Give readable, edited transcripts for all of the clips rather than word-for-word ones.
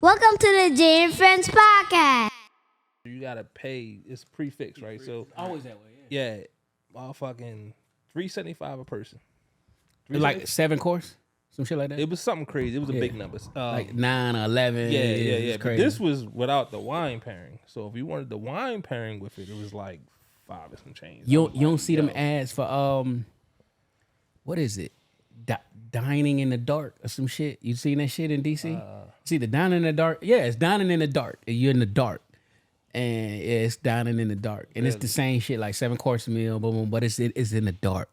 Welcome to the Jay and Friends podcast. You gotta pay. It's prefix, right? So Always that way. yeah, motherfucking $375 a person. Like 7 course, some shit like that. It was something crazy. It was a big number. Like 9 or 11. Yeah. It's But crazy. this was without the wine pairing. So if you wanted the wine pairing with it, it was like $5 and some change. You don't see them ads for what is it? Dining in the dark or some shit. You seen that shit in DC? See the dining in the dark? Yeah, it's dining in the dark. You're in the dark. And yeah, it's dining in the dark. And it's the same shit, like 7-course meal, boom, boom, but it's in the dark.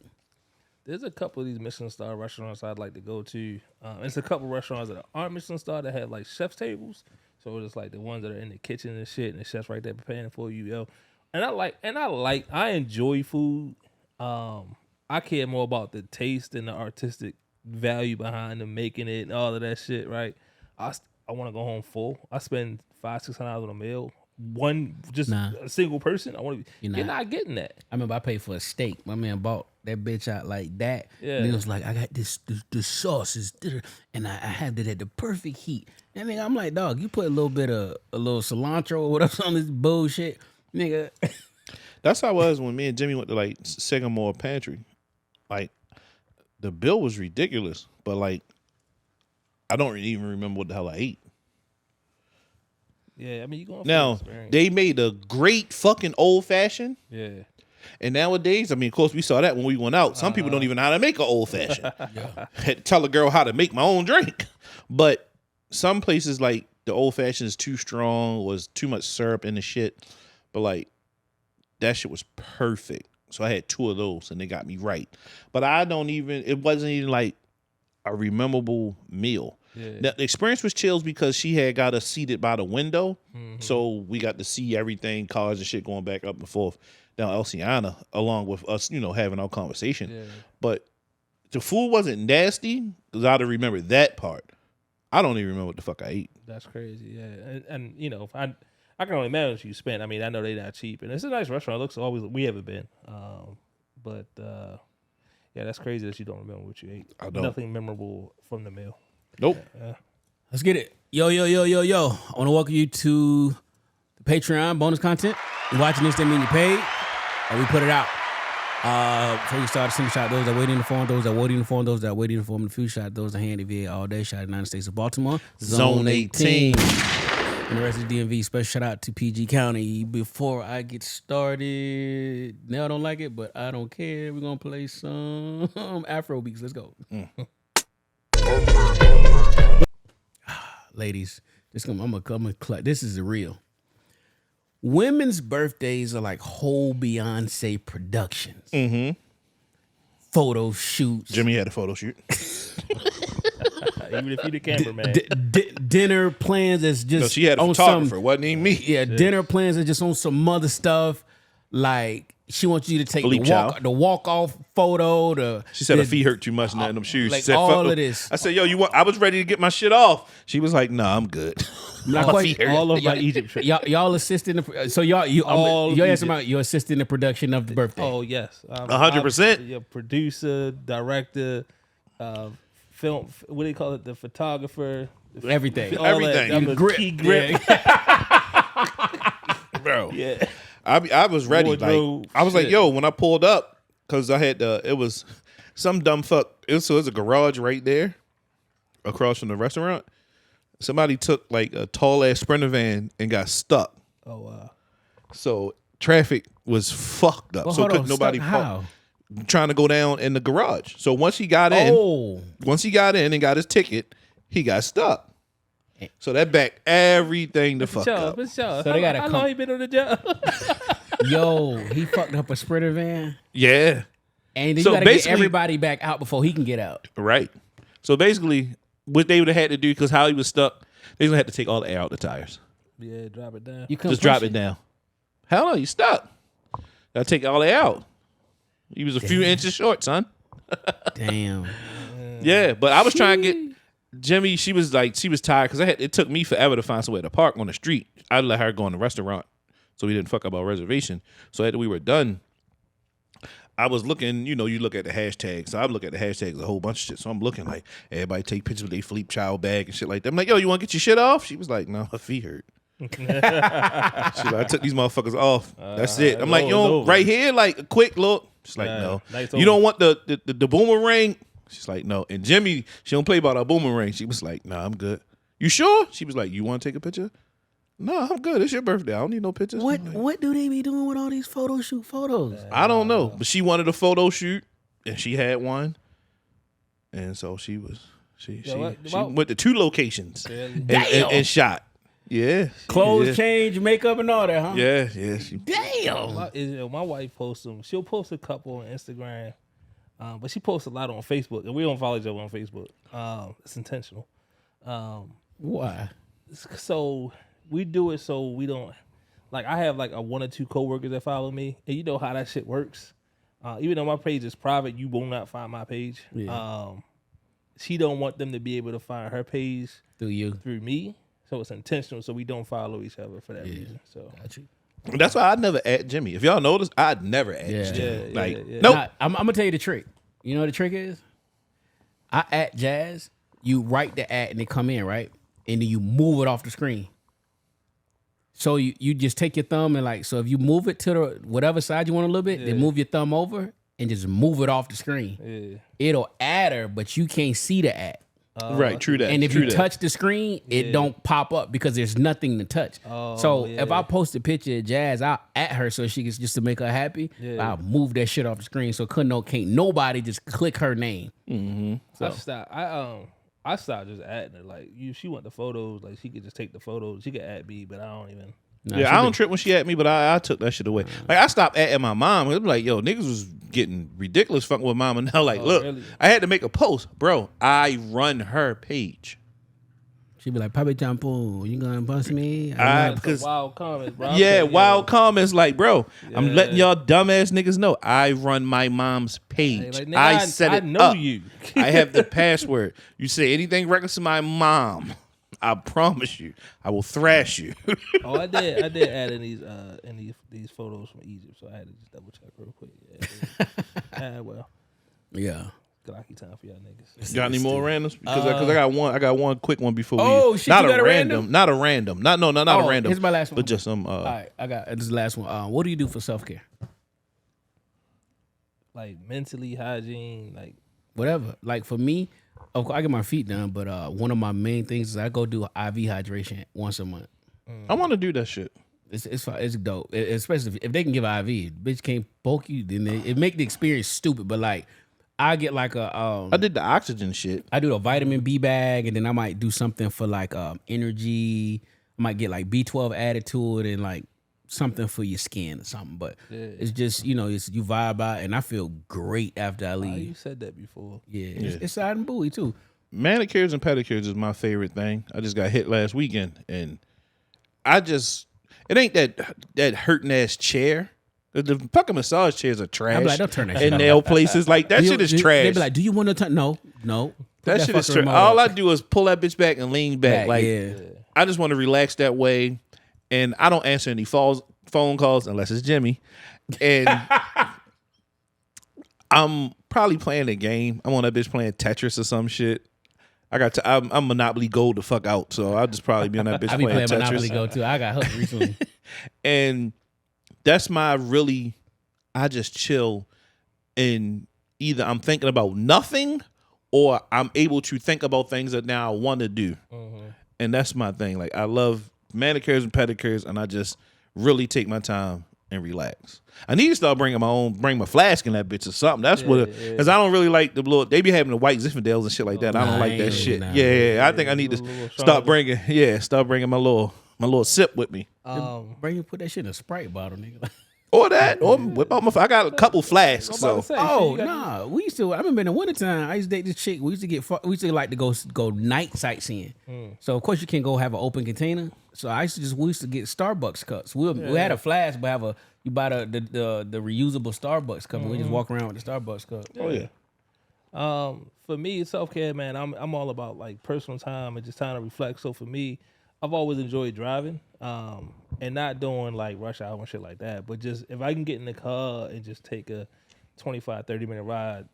There's a couple of these Michelin star restaurants I'd like to go to. It's a couple restaurants that aren't Michelin star that have like chef's tables. So it's like the ones that are in the kitchen and shit, and the chef's right there preparing for you, yo. And I enjoy food. I care more about the taste and the artistic value behind them making it and all of that shit, right? I want to go home full. I spend $500-$600 on a meal. A single person. You're not getting that. I remember I paid for a steak. My man bought that bitch out like that. Yeah. And it was like, I got the sauce is, and I had it at the perfect heat. And nigga, I'm like, dog, you put a little cilantro or whatever on this bullshit, nigga. That's how it was when me and Jimmy went to like Sagamore Pantry. Like the bill was ridiculous, but like I don't even remember what the hell I ate. Yeah, I mean, you going now they made a great fucking old fashioned. Yeah. And nowadays, I mean, of course, we saw that when we went out. Some people don't even know how to make an old fashioned. Had to tell a girl how to make my own drink. But some places, like the old fashioned is too strong, was too much syrup in the shit. But like that shit was perfect. So I had 2 of those, and they got me right. But it wasn't even like a memorable meal. Yeah. Now, the experience was chills because she had got us seated by the window. Mm-hmm. So we got to see everything, cars and shit going back up and forth down Elsiana, along with us, having our conversation. Yeah. But the food wasn't nasty, because I'd remember that part. I don't even remember what the fuck I ate. That's crazy, yeah. And I can only imagine what you spent. I mean, I know they're not cheap. And it's a nice restaurant. It looks we haven't been. But yeah, that's crazy that you don't remember what you ate. I don't. Nothing memorable from the meal. Nope. Yeah. Let's get it. Yo. I want to welcome you to the Patreon bonus content. You're watching this, that mean you paid. And we put it out. Before you start, send a shot those that waiting in the form, those that waiting in the form, those that waiting in the form, and a few shot those that handy via all day. Shot United States of Baltimore. Zone 18. And the rest of the DMV. Special shout out to PG County. Before I get started, Nell don't like it, but I don't care. We're going to play some Afro beats. Let's go. Ladies, this is the real. Women's birthdays are like whole Beyonce productions. Mm-hmm. Photo shoots. Jimmy had a photo shoot. Even if you the cameraman. Dinner plans is just. No, she had a photographer. Wasn't even me. Yeah, dinner plans are just on some other stuff. Like she wants you to take the walk off photo. She said her feet hurt too much in them shoes. Like she said, all of this. I said, yo, I was ready to get my shit off. She was like, nah, I'm good. All of my Egypt trip. Y'all assist in the so you're asking about your assist in the production of the birthday. Oh yes, 100%. Your producer, director, film. What do you call it? The photographer. Everything. I'm a grip. Key grip. Bro. Yeah. I was ready. Wardrobe, I was shit. like, yo, when I pulled up, because I had it was some dumb fuck. It was a garage right there across from the restaurant. Somebody took like a tall ass Sprinter van and got stuck. Oh wow. So traffic was fucked up. Well, so couldn't nobody park. Trying to go down in the garage. So once he got in and got his ticket, he got stuck. So that backed everything the fuck up. So they gotta how long he been on the job? Yo, he fucked up a Sprinter van. Yeah. And then you gotta get everybody back out before he can get out. Right. So basically, what they would have had to do, because how he was stuck, they would have had to take all the air out the tires. Yeah, drop it down. Just drop it down. Hell no, you stuck. Gotta take all the air out. He was a few inches short, son. Damn. Yeah, but I was trying to get Jimmy. She was tired because it took me forever to find somewhere to park on the street. I let her go in the restaurant, so we didn't fuck up our reservation. So after we were done, I was looking, you look at the hashtags. So I look at the hashtags a whole bunch of shit. So I'm looking like everybody take pictures with their Fleep child bag and shit like that. I'm like, yo, you want to get your shit off? She was like, no, her feet hurt. She like, I took these motherfuckers off. That's it. I'm like, yo, right here, like a quick look. She's like, no. You don't want the boomerang? She's like, no. And Jimmy, she don't play about her boomerang. She was like, nah, I'm good. You sure? She was like, you want to take a picture? No, I'm good. It's your birthday. I don't need no pictures. What do they be doing with all these photo shoot photos? I don't know. But she wanted a photo shoot, and she had one. And so she went to 2 locations and shot. Yeah. Clothes change, makeup, and all that, huh? Yeah. Damn. My wife posts them. She'll post a couple on Instagram, but she posts a lot on Facebook, and we don't follow each other on Facebook. It's intentional. Why? So we do it so we don't like. I have like a 1 or 2 coworkers that follow me, and you know how that shit works. Even though my page is private, you will not find my page. Yeah. She don't want them to be able to find her page through me, so it's intentional. So we don't follow each other for that reason. So got you. That's why I'd never add Jimmy. If y'all notice, I'd never add Jimmy. Nope. Nah, I'm gonna tell you the trick. You know what the trick is? I at Jazz. You write the ad and they come in, right? And then you move it off the screen. So you just take your thumb and so if you move it to the whatever side you want a little bit, then move your thumb over and just move it off the screen. Yeah. It'll add her, but you can't see the ad. Right, true that. And if you touch the screen, it don't pop up because there's nothing to touch. If I post a picture of Jazz, I'll at her so she gets just to make her happy. Yeah. I'll move that shit off the screen so can't nobody just click her name. Mm-hmm. So. I stopped just adding her. Like, she want the photos. Like, she could just take the photos. She could add me, but I don't even. I don't trip when she at me, but I took that shit away. Like, I stopped at my mom. It was like, yo, niggas was getting ridiculous fucking with mom. And now, like, look, really? I had to make a post. Bro, I run her page. She be like, Papi Champo, you gonna bust me? Because wild comments, bro. Yeah, wild comments. Like, bro, I'm letting y'all dumbass niggas know I run my mom's page. Hey, like, I set it up. I know you. I have the password. You say anything reckless to my mom, I promise you, I will thrash you. I did add in these photos from Egypt, so I had to just double check real quick. Yeah. Glocky time for y'all niggas. Got any more randoms? Because I got one quick one before we. Oh shit! Not a random. Not a random. Not a random. Here's my last one. But just some. All right, I got this is the last one. What do you do for self-care? Like mentally, hygiene, like whatever. Like for me, of course, I get my feet done, but one of my main things is I go do IV hydration once a month. I want to do that shit. It's dope, especially if they can give IV. Bitch can't poke you, then it make the experience stupid. But like. I get like a I did the oxygen shit. I do a vitamin B bag, and then I might do something for like energy. I might get like B12 added to it and like something for your skin or something. But it's just you vibe out, and I feel great after I leave. You said that before. Yeah. It's side and buoy too. Manicures and pedicures is my favorite thing. I just got hit last weekend, and it ain't that hurting ass chair. The fucking massage chairs are trash. I'm like, don't turn that shit and nail places. Like, that shit is trash. They be like, do you want to turn? No. That shit is trash. All I do is pull that bitch back and lean back. I just want to relax that way. And I don't answer any phone calls unless it's Jimmy. And I'm probably playing a game. I'm on that bitch playing Tetris or some shit. I'm Monopoly Gold the fuck out. So I'll just probably be on that bitch playing Tetris. I be playing Monopoly Gold too. I got hooked recently. And that's I just chill, and either I'm thinking about nothing or I'm able to think about things that now I want to do. Mm-hmm. And that's my thing. Like, I love manicures and pedicures, and I just really take my time and relax. I need to start bring my flask in that bitch or something. That's because I don't really like the little, they be having the white Zinfandels and shit like that. I don't like that shit. I think I need to start bringing my little sip with me. Put that shit in a Sprite bottle, nigga. Or whip out I got a couple flasks. We used to. I remember in the wintertime, I used to date this chick. We used to like to go night sightseeing. So of course you can't go have an open container. So we used to get Starbucks cups. We had a flask, but you buy the reusable Starbucks cup. And we just walk around with the Starbucks cup. Oh yeah. For me, self-care, man. I'm all about like personal time and just time to reflect. So for me, I've always enjoyed driving, and not doing like rush hour and shit like that. But just if I can get in the car and just take a 25, 30-minute ride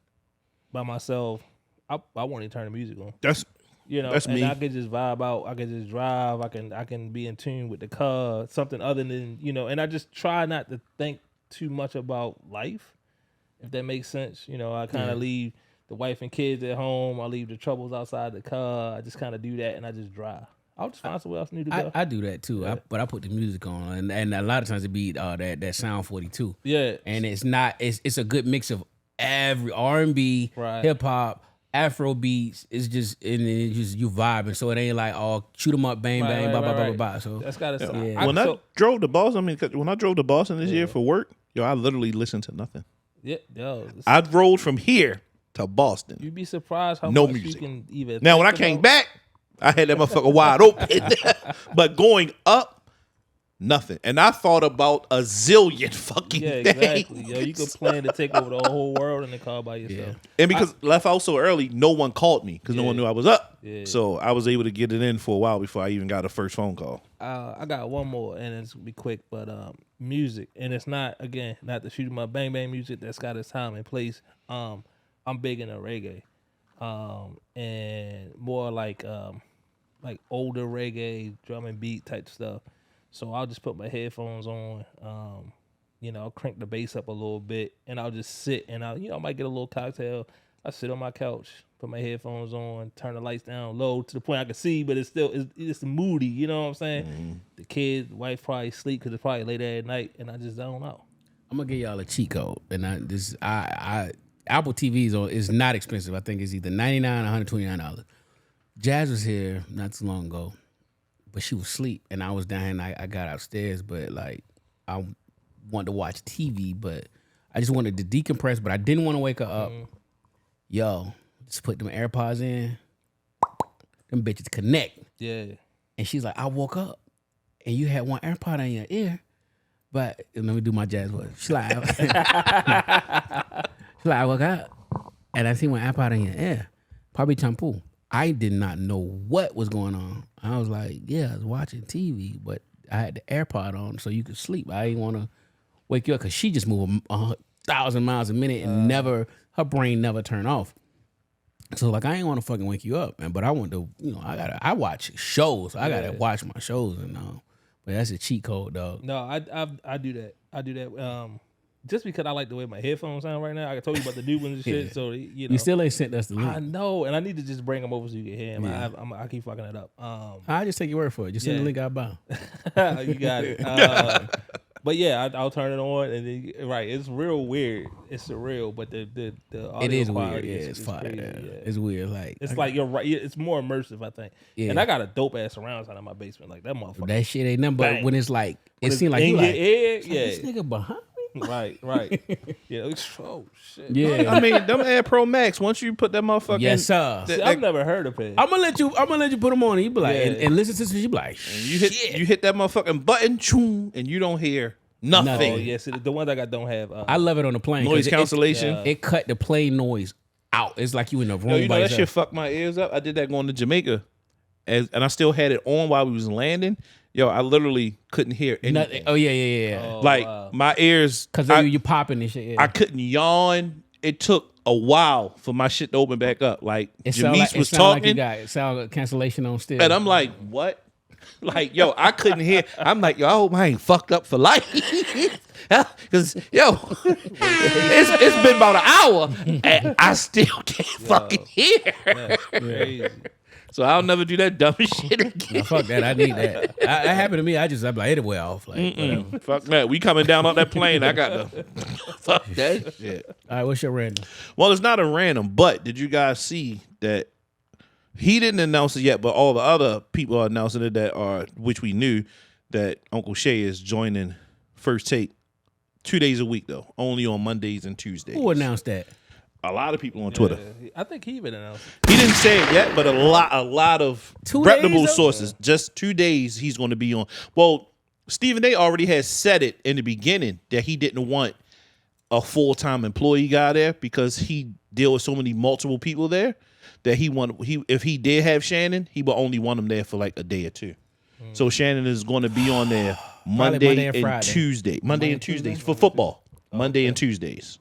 by myself, I won't even turn the music on. That's That's me. I could just vibe out. I could just drive. I can be in tune with the car. Something other than and I just try not to think too much about life, if that makes sense. I kind of leave the wife and kids at home. I leave the troubles outside the car. I just kind of do that, and I just drive. I'll just find somewhere else new to go. I do that too. Yeah. But I put the music on, and a lot of times it be that Sound 42. Yeah, And it's a good mix of every R&B, Right. hip hop, Afro beats. It's just you vibing. So it ain't like shoot 'em up, bang bang, blah blah blah blah blah. So that's got to. Yeah. When I drove to Boston, when I drove to Boston this year for work, I literally listened to nothing. Yeah, yo, I rode from here to Boston. you'd be surprised how No much music. you can even. Now, when I think came about. back, I had that motherfucker wide open. But going up, nothing. And I thought about a zillion fucking Yeah, things. exactly. Yo, you could plan to take over the whole world in the car by yourself. And because left out so early, no one called me because no one knew I was up. Yeah. So I was able to get it in for a while before I even got a first phone call. I got one more, and it's gonna be quick, but music, and it's not the shoot 'em up bang bang music that's got its time and place. I'm big into reggae, and more like older reggae, drum and beat type stuff. So I'll just put my headphones on, I'll crank the bass up a little bit, and I'll just sit, and I might get a little cocktail. I sit on my couch, put my headphones on, turn the lights down low to the point I can see, but it's moody. You know what I'm saying? Mm-hmm. The kids, wife probably sleep because it's probably late at night, and I just zone out. I'm gonna give y'all a cheat code, and Apple TV is not expensive. I think it's either $99 or $129. Jazz was here not too long ago, but she was asleep, and I was down here, and I got upstairs, but like I wanted to watch TV, but I just wanted to decompress, but I didn't want to wake her up. Yo, just put them AirPods in, them bitches connect. Yeah. And she's like, I woke up, and you had one AirPod in your ear, but let me do my jazz voice. She's like, I woke up, and I see one AirPod in your ear, probably shampoo. I did not know what was going on. I was like, yeah, I was watching TV, but I had the AirPod on so you could sleep. I didn't want to wake you up because she just moved 1,000 miles a minute and her brain never turned off. So like I ain't want to fucking wake you up, man. But I want to, I watch shows. I gotta watch my shows and but that's a cheat code, dog. No, I do that. I do that. Just because I like the way my headphones sound right now. I told you about the new ones and shit. Yeah. So You still ain't sent us the link. I know, and I need to just bring them over so you can hear them. Yeah. I keep fucking it up. I just take your word for it. Just send the link out by. You got it. But yeah, I'll turn it on, and then, right, it's real weird. It's surreal, but the audio It is weird. quality Yeah, is it's fire. crazy, Yeah. yeah. It's weird. Like It's like you're right. It's more immersive, I think. Yeah. And I got a dope ass surround sound in my basement, like that motherfucker. that shit ain't nothing. But Bang. when it's like When it it's seemed like in you your like ear, this yeah, nigga behind me. right. Yeah. Oh shit. Yeah. I mean, them Air Pro Max, once you put that motherfucker Yes, sir. See, I've never heard of it. I'm gonna let you put them on, and you be like, Yeah. and listen to this. You be like, you hit that motherfucking button, choom, and you don't hear nothing. Oh yes, the ones I got don't have. I love it on the plane. 'cause Noise cancellation. It cut the plane noise out. It's like you in a room. Yo, you know by that shit yourself. fucked my ears up. I did that going to Jamaica, and I still had it on while we was landing. Yo, I literally couldn't hear anything. Nothing. Oh yeah. Oh, Like wow. my ears, Because you popping and shit. Yeah. I couldn't yawn. It took a while for my shit to open back up. Like It sound Janice like, was it sound like you talking, got it sound like cancellation on still. and I'm like, what? Like, yo, I couldn't hear. I'm like, yo, I hope I ain't fucked up for life. Because, yo, it's been about an hour, and I still can't fucking hear. That's crazy. So I'll never do that dumb shit No, again. fuck that. I need that. That happened to me. I'm like, it'll wear off. Like, whatever. Fuck that. We coming down on that plane. I got to fuck that shit. All right, what's your random? Well, it's not a random, but did you guys see that he didn't announce it yet, but all the other people are announcing it which we knew, that Uncle Shay is joining First Take 2 days a week, though, only on Mondays and Tuesdays. Who announced that? A lot of people on Twitter. Yeah, I think he even announced it. He didn't say it yet, but a lot of 2 reputable days, though? sources. Just 2 days he's going to be on. Well, Stephen A. already has said it in the beginning that he didn't want a full-time employee guy there because he deal with so many multiple people there that if he did have Shannon, he would only want him there for like a day or two. So Shannon is going to be on there Monday and and Friday. Tuesday. Monday and Tuesdays for football. Monday and Tuesdays.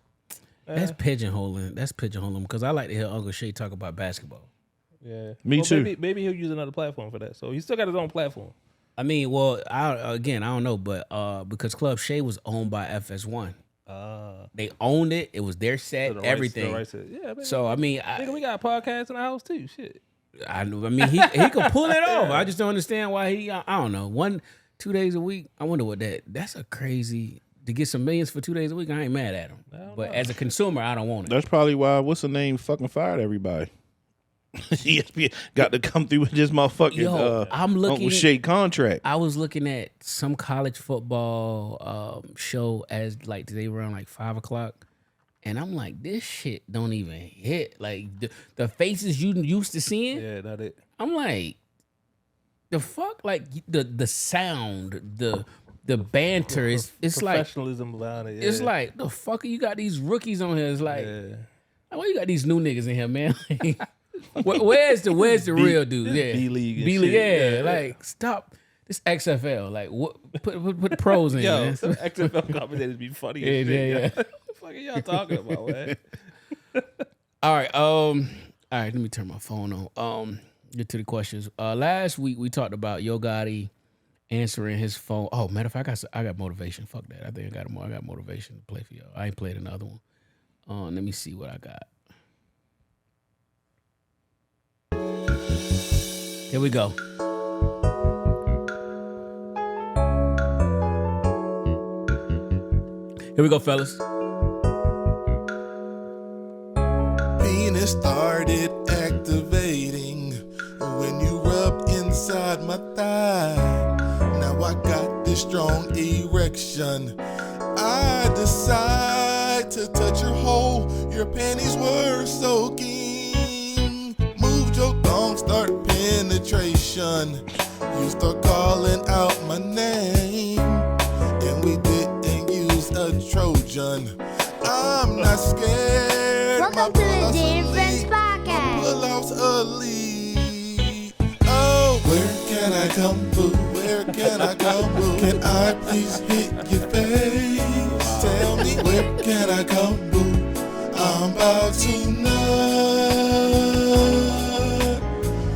That's pigeonholing. That's pigeonholing because I like to hear Uncle Shay talk about basketball. Yeah, Me too. Maybe he'll use another platform for that. So he still got his own platform. I mean, well, I don't know, but because Club Shay was owned by FS1. They owned it. It was their set, So everything. Yeah, man. So I mean, Nigga, we got a podcast in the house too. Shit. I mean, he could pull it off. I just don't understand why he. I don't know. 1-2 days a week. I wonder what that's a crazy to get some millions for 2 days a week. I ain't mad at him, but as a consumer, I don't want it. That's probably why what's the name fucking fired everybody. ESPN got to come through with this motherfucking I'm looking Uncle Shay contract. I was looking at some college football show as like they around like 5:00, and I'm like, this shit don't even hit. Like the faces you used to seeing. Yeah, not it. I'm like, the fuck, like the sound, the banter is it's like professionalism behind it. Yeah. it's like the fuck you got these rookies on here. It's like, why you got these new niggas in here, man? Where's the real dude? Yeah, B-League, B-League. shit. Yeah, like stop this XFL. Like what? Put pros in, Yo, man. some XFL commentators be funny. As shit, yeah. What the fuck are y'all talking about, man? All right. Let me turn my phone on. Get to the questions. Last week we talked about Yo Gotti answering his phone. Oh, matter of fact, I got motivation. Fuck that. I think I got motivation to play for y'all. I ain't played another one. Let me see what I got. Here we go. Here we go, fellas. Penis started activating when you rubbed inside my thigh. Now I got this strong erection. I decide to touch your hole. Your panties were soaking. Moved your thong, start penetration. You start calling out my name, and we didn't use a Trojan. I'm not scared. Welcome to the Jane Friends Podcast. Pull-outs elite. Oh, where can I come, boo? Where can I come, boo? Can I please hit your face? Tell me, where can I come, boo? I'm about to nut.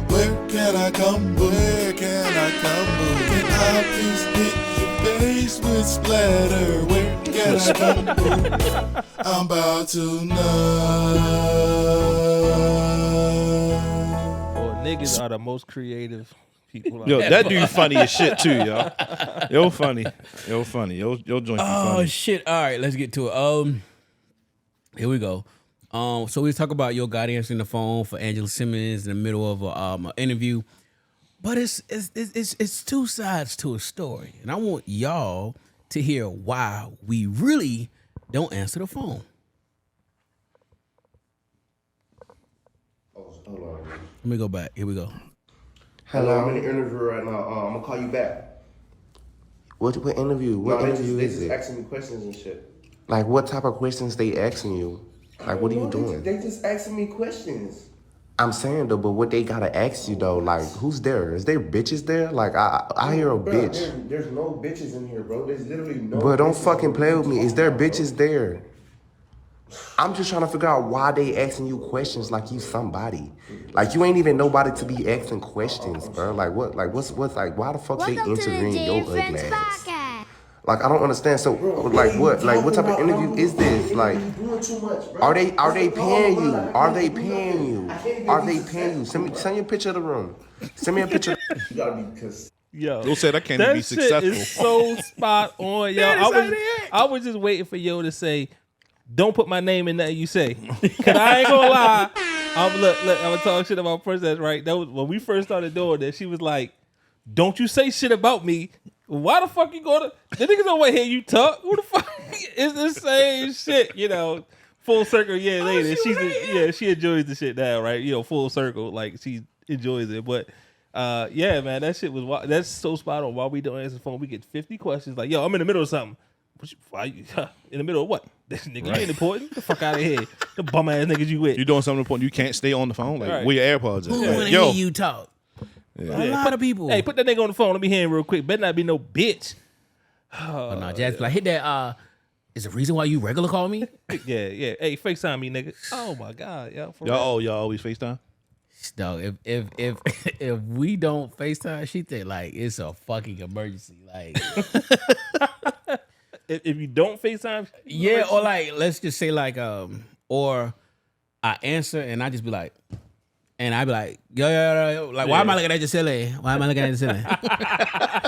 Where can I come, boo? Where can I come, boo? Can I please hit your face with splatter? Where can I come, boo? I'm about to nut. Or niggas are the most creative people. Yo, that dude funny as shit too, yo. Yo funny. Yo joint be Oh funny. shit! All right, let's get to it. Here we go. So we talk about Yo Gotti answering the phone for Angela Simmons in the middle of an interview, but it's two sides to a story, and I want y'all to hear why we really don't answer the phone. Hold on. Let me go back. Here we go. Hello, I'm in the interview right now. I'm gonna call you back. What interview? What interview they is just it? asking me questions and shit. Like, what type of questions they asking you? Like, what are you doing? They just asking me questions. I'm saying though, but what they gotta ask you though? Like, who's there? Is there bitches there? Like, I hear a Bro, bitch. there's no bitches in here, bro. There's literally no. But don't bitches. fucking play with me. Is there bitches there? I'm just trying to figure out why they asking you questions like you somebody. Like, you ain't even nobody to be asking questions, bro. Like, what? Like, what's like? Why the fuck Welcome they to the entering your Jane ugly Friends ass? Podcast. Like, I don't understand. So, like, what? Like, what type of interview is this? Like, You doing too much, bro. are they That's the paying problem, you? bro. Are they I can't paying do you? nothing. Are they paying you? Send me a picture of the room. Send me a picture. You gotta be because Yo, Yo said I can't that be shit successful. is so spot on, yo. I was just waiting for Yo to say, "Don't put my name in nothing you say," cause I ain't gonna lie. I'm gonna talk shit about Princess, right? That was when we first started doing this. She was like, "Don't you say shit about me." Why the fuck you go to the niggas don't want to hear you talk? Who the fuck is the same shit? You know, full circle. Yeah, later she enjoys the shit now, right? You know, full circle, like she enjoys it. But yeah, man, that shit was that's so spot on. While we don't answer the phone, we get 50 questions. Like, yo, I'm in the middle of something. Why you in the middle of what? This nigga you ain't important. Get the fuck out of here. The bum ass niggas you with. You doing something important? You can't stay on the phone. Like, Right. where your AirPods at? Who Like, want to yo, hear you talk? A Yeah, lot of people. Hey, put that nigga on the phone. Let me hear him real quick. Better not be no bitch. Oh, no, Jazz, like hit that is the reason why you regular call me? Yeah. Hey, FaceTime me, nigga. Oh my God, yo. For real. Y'all always FaceTime? Dog, if we don't FaceTime, she think like it's a fucking emergency. Like, if you don't FaceTime, yeah, or like let's just say like or I answer and I just be like, and I be like, yo, like why am I looking at your silly? Why am I looking at your silly?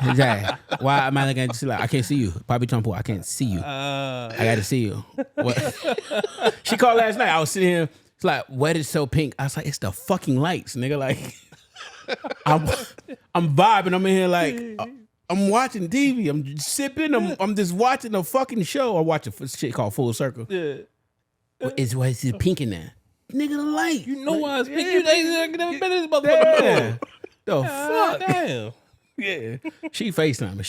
Exactly. Why am I looking at your silly? I can't see you. Probably Trump. I can't see you. I got to see you. What? She called last night. I was sitting here. It's like, what is so pink? I was like, it's the fucking lights, nigga. Like, I'm vibing. I'm in here like, I'm watching TV. I'm just sipping. I'm just watching a fucking show. I watch a shit called Full Circle. Yeah. What is pink in there? Nigga, the light. You know why it's pink. You ain't never been in this motherfucker Yeah. before. The fuck? Damn. Yeah. She FaceTime.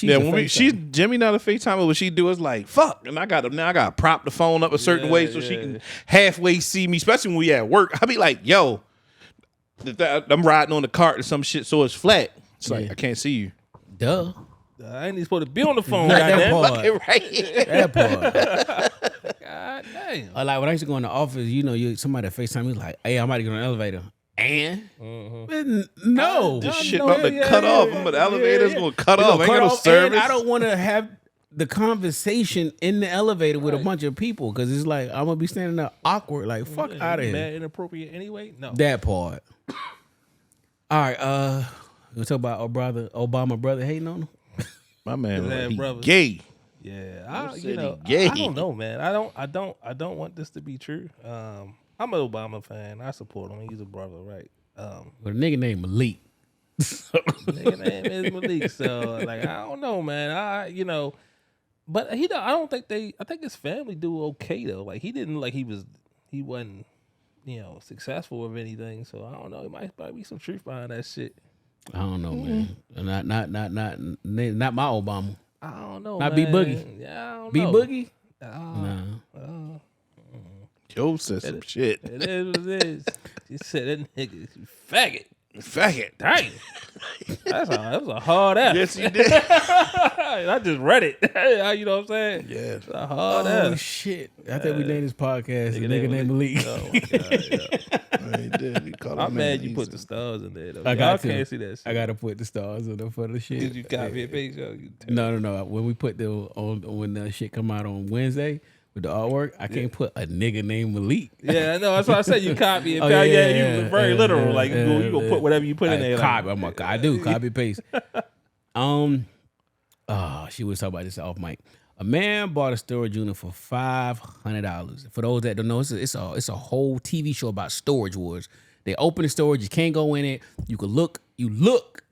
She's Jimmy not a FaceTime. What she do is like fuck, and I got to prop the phone up a certain way so she can halfway see me, especially when we at work. I be like, yo, I'm riding on the cart or some shit, so it's flat. It's like I can't see you. Duh. I ain't even supposed to be on the phone. Not that goddamn. part. Right. That part. God damn. Or like when I used to go in the office, you know, somebody that FaceTime me like, hey, I'm about to get on the elevator. And no, This shit about to cut off. I'm the elevator's gonna cut off. Ain't got no and service. I don't want to have the conversation in the elevator with a bunch of people because it's like I'm gonna be standing there awkward. Like fuck out of here. Mad inappropriate anyway. No. That part. All right, we talk about Obama brother hating on him. My man, His he brother. gay. Yeah, said he I gay? don't know, man. I don't want this to be true. I'm an Obama fan. I support him. He's a brother, right? But a nigga named Malik. Nigga name is Malik. So like, I don't know, man. But I don't think I think his family do okay though. Like he didn't like he wasn't successful with anything. So I don't know. It might be some truth behind that shit. I don't know, man. Not my Obama. I don't know. Not man. B Boogie. Yeah, I don't B know. Boogie. No. Joe said some shit. It is what it is. She said that nigga faggot. Faggot. Dang. That was a hard F. Yes, he did. I just read it. You know what I'm saying? Yeah. It's a hard Oh F. shit! I think we named this podcast a nigga named Malik. Oh my God, yeah. He did. He called I'm him mad man. you He put said- the stars in there though. I Y'all got to. can't see that shit. I gotta put the stars in there for the shit. Did you copy and paste? No. When we put when the shit come out on Wednesday with the artwork, I can't put a nigga named Malik. Yeah, I know. That's why I said you copy and Oh, paste. yeah, You was very literal. Like you gonna put whatever you put in there. Copy. Like, I do copy paste. She was talking about this off mic. A man bought a storage unit for $500. For those that don't know, it's a whole TV show about storage wars. They open the storage, you can't go in it. You can look,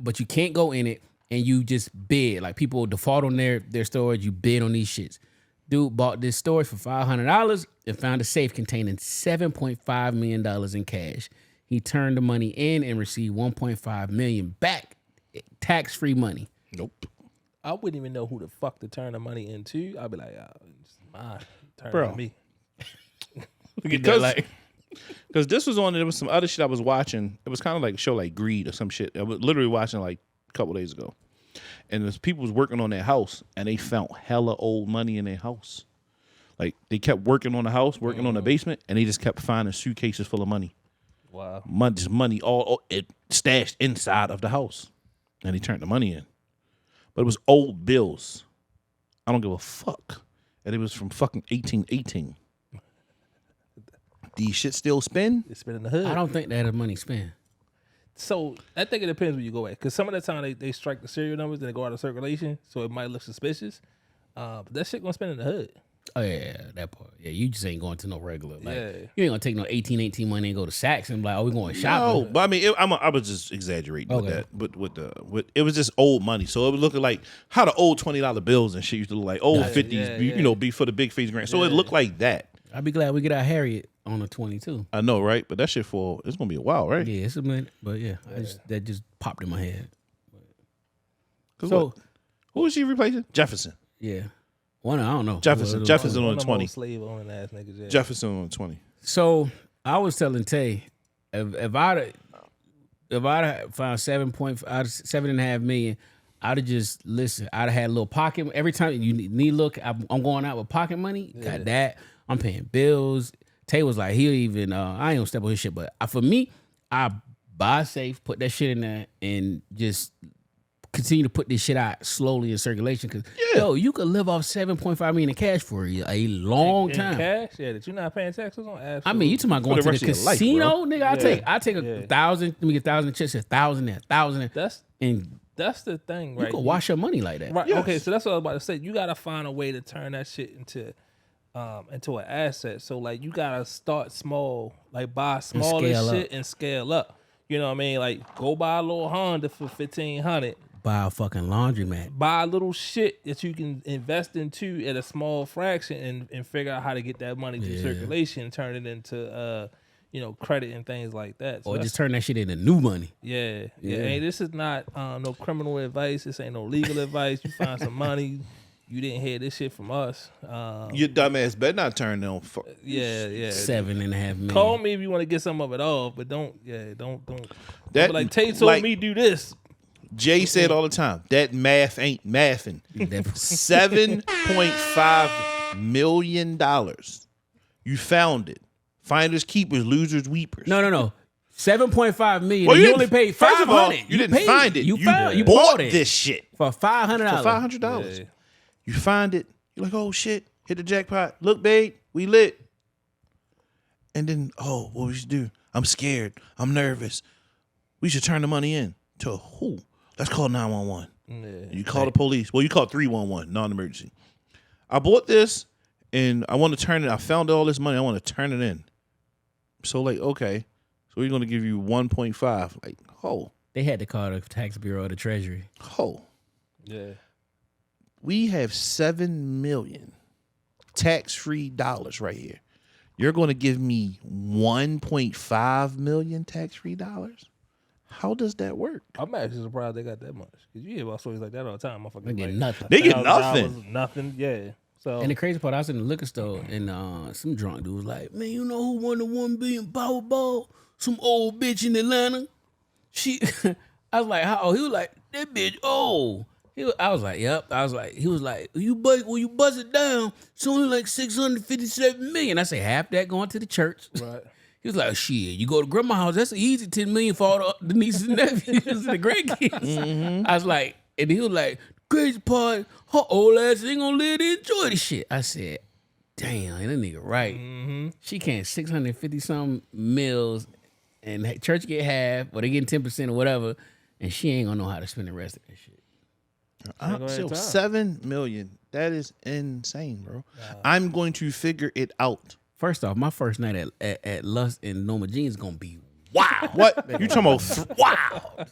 but you can't go in it, and you just bid. Like people default on their storage, you bid on these shits. Dude bought this storage for $500 and found a safe containing $7.5 million in cash. He turned the money in and received $1.5 million back, tax-free money. Nope. I wouldn't even know who the fuck to turn the money into. I'd be like, it's mine. Turn Bro. it to me. Because this was on, there was some other shit I was watching. It was kind of like a show like Greene or some shit. I was literally watching like a couple days ago. And there's people was working on their house, and they found hella old money in their house. Like, they kept working on the house, working on the basement, and they just kept finding suitcases full of money. Wow. Just money all it stashed inside of the house. And he turned the money in. But it was old bills. I don't give a fuck. And it was from fucking 1818. These shit still spin? It's been in the hood. I don't think that is money spent. So I think it depends where you go at. Because some of the time they strike the serial numbers and they go out of circulation, so it might look suspicious. But that shit gonna spend in the hood. Oh yeah, that part. Yeah, you just ain't going to no regular. Like Yeah. you ain't gonna take no 18 money and go to Saks and be like, oh, we going shopping. No, but I mean, I was just exaggerating with Okay. that. But with it was just old money, so it was looking like how the old $20 bills and shit used to look like. Old 50s, be for the big face grant. So it looked like that. I'd be glad we get our Harriet on the 22. I know, right? But that shit it's gonna be a while, right? Yeah, it's a minute, but yeah, that just popped in my head. 'Cause So what? Who was she replacing? Jefferson. yeah, one I don't know. Jefferson One on of the them 20. old slave owning ass niggas. Yeah. Jefferson on the 20. So I was telling Tay, if I'd found 7.5 million, I'd have just listen. I'd have had a little pocket every time you need look. I'm going out with pocket money. Got that. I'm paying bills. Tay was like, he'll even. I ain't gonna step on his shit, but for me, I buy safe, put that shit in there, and just continue to put this shit out slowly in circulation. Because yo, you could live off $7.5 million in cash for a long time. Cash, yeah. That you're not paying taxes on. Absolutely. I mean, you talking about going to the casino, nigga? I take 1,000. Let me get 1,000 checks. 1,000 there, 1,000 there. That's the thing, right? You can wash your money like that. Right. Yes. Okay, so that's what I was about to say. You gotta find a way to turn that shit into an asset. So like you gotta start small, like buy smaller shit and scale up. You know what I mean? Like go buy a little Honda for $1,500. Buy a fucking laundromat. Buy a little shit that you can invest into at a small fraction and figure out how to get that money through circulation and turn it into credit and things like that. So or just turn that shit into new money. Yeah. Hey, this is not no criminal advice. This ain't no legal advice. You find some money. You didn't hear this shit from us. Your dumbass better not turn them. Yeah. $7.5 million. Call me if you want to get some of it off, but don't. That like Tay told me do this. Jay said all the time that math ain't mathing. $7.5 million. You found it. Finders keepers, losers weepers. No. 7.5 million. Well, you only paid $500. You didn't find it. You bought bought it this shit for $500. For $500. Yeah. You find it. You're like, oh shit, hit the jackpot. Look, babe, we lit. And then, what we should do? I'm scared. I'm nervous. We should turn the money in to who? Let's call 911. Yeah. You call the police. Well, you call 311, non-emergency. I bought this and I want to turn it. I found all this money. I want to turn it in. So like, okay. So we're going to give you 1.5. Like, They had to call the tax bureau or the treasury. Yeah. We have $7 million tax-free dollars right here. You're going to give me 1.5 million tax-free dollars? How does that work? I'm actually surprised they got that much. Because you hear about stories like that all the time. They get nothing. They get nothing. Nothing, yeah. So and the crazy part, I was in the liquor store and some drunk dude was like, man, you know who won the $1 billion Powerball? Some old bitch in Atlanta. I was like, how old? He was like, that bitch old. I was like, yep. He was like, when you bust it down, it's only like 657 million. I say half that going to the church. Right. He was like, shit, you go to grandma's house, that's an easy 10 million for all the nieces and nephews and the grandkids. Mm-hmm. I was like, and he was like, crazy part, her old ass ain't gonna live to enjoy the shit. I said, damn, that nigga right. Mm-hmm. She can't 650 some mils and church get half, or they getting 10% or whatever, and she ain't gonna know how to spend the rest of that shit. So 7 million. That is insane, bro. I'm going to figure it out. First off, my first night at Lust and Norma Jean is gonna be wow. What? You talking about wow?